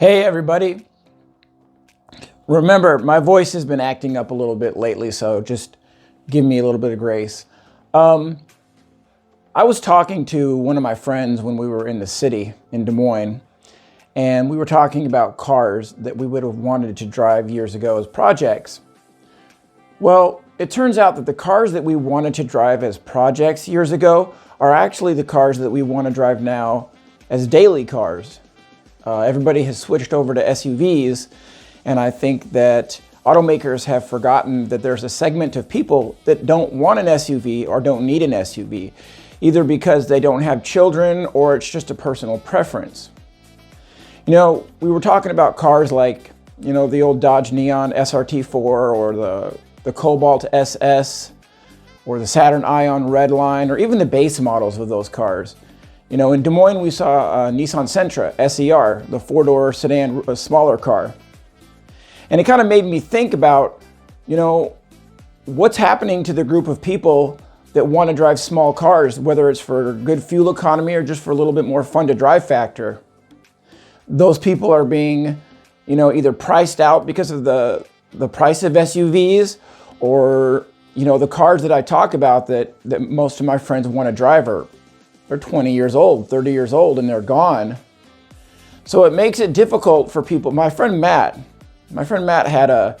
Hey everybody. Remember, my voice has been acting up a little bit lately, so just give me a little bit of grace. I was talking to one of my friends when we were in the city in Des Moines, and we were talking about cars that we would have wanted to drive years ago as projects. Well, it turns out that the cars that we wanted to drive as projects years ago are actually the cars that we want to drive now as daily cars. Everybody has switched over to SUVs, and I think that automakers have forgotten that there's a segment of people that don't want an SUV or don't need an SUV, either because they don't have children or it's just a personal preference. You know, we were talking about cars like, the old Dodge Neon SRT4 or the Cobalt SS or the Saturn Ion Redline or even the base models of those cars. In Des Moines, we saw a Nissan Sentra SER, the four-door sedan, a smaller car. And it kind of made me think about, what's happening to the group of people that want to drive small cars, whether it's for good fuel economy or just for a little bit more fun to drive factor. Those people are being, either priced out because of the price of SUVs or, the cars that I talk about that most of my friends want to drive they're 20 years old, 30 years old, and they're gone. So it makes it difficult for people. My friend Matt had a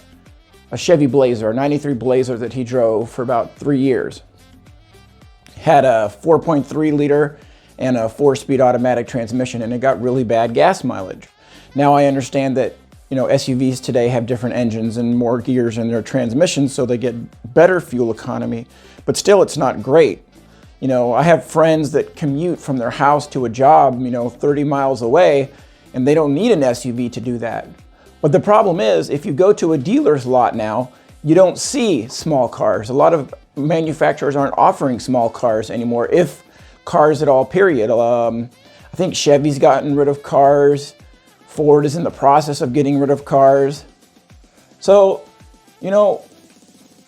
Chevy Blazer, a 93 Blazer that he drove for about 3 years. Had a 4.3 liter and a 4-speed automatic transmission, and it got really bad gas mileage. Now I understand that, SUVs today have different engines and more gears in their transmissions, so they get better fuel economy, but still it's not great. I have friends that commute from their house to a job, 30 miles away, and they don't need an SUV to do that. But the problem is, if you go to a dealer's lot now, you don't see small cars. A lot of manufacturers aren't offering small cars anymore, if cars at all, period. I think Chevy's gotten rid of cars. Ford is in the process of getting rid of cars. So,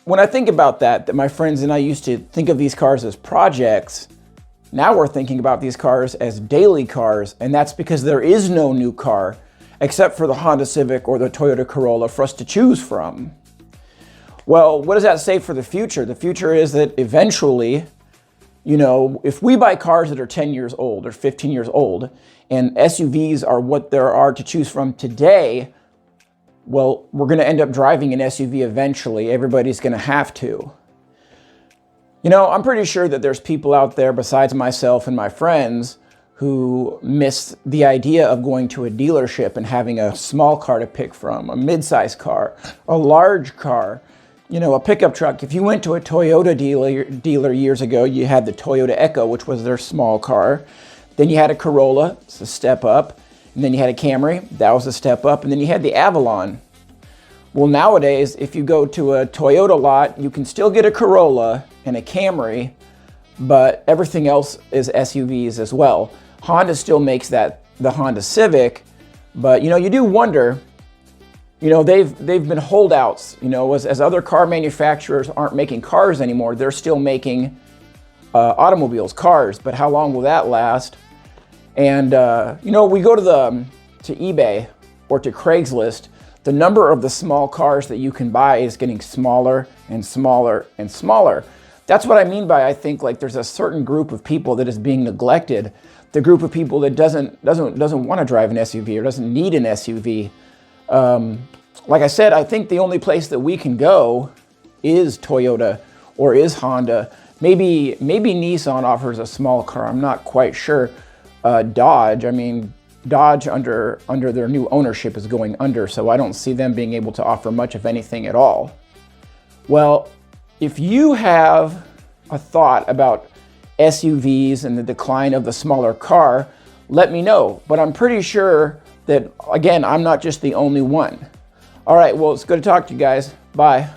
when I think about that my friends and I used to think of these cars as projects, now we're thinking about these cars as daily cars, and that's because there is no new car except for the Honda Civic or the Toyota Corolla for us to choose from. Well, what does that say for the future? The future is that eventually, if we buy cars that are 10 years old or 15 years old, and SUVs are what there are to choose from today, well, we're going to end up driving an SUV eventually. Everybody's going to have to. I'm pretty sure that there's people out there besides myself and my friends who miss the idea of going to a dealership and having a small car to pick from, a mid-size car, a large car, a pickup truck. If you went to a Toyota dealer years ago, you had the Toyota Echo, which was their small car. Then you had a Corolla, it's a step up. And then you had a Camry, that was a step up. And then you had the Avalon. Well, nowadays, if you go to a Toyota lot, you can still get a Corolla and a Camry, but everything else is SUVs as well. Honda still makes the Honda Civic, but you do wonder, they've been holdouts, as other car manufacturers aren't making cars anymore, they're still making automobiles, cars, but how long will that last? And, we go to eBay or to Craigslist, the number of the small cars that you can buy is getting smaller and smaller and smaller. That's what I mean by, I think, like there's a certain group of people that is being neglected. The group of people that doesn't want to drive an SUV or doesn't need an SUV. Like I said, I think the only place that we can go is Toyota or is Honda. Maybe Nissan offers a small car. I'm not quite sure. Dodge under their new ownership is going under, so I don't see them being able to offer much of anything at all. Well, if you have a thought about SUVs and the decline of the smaller car, let me know. But I'm pretty sure that, again, I'm not just the only one. All right, well, it's good to talk to you guys. Bye.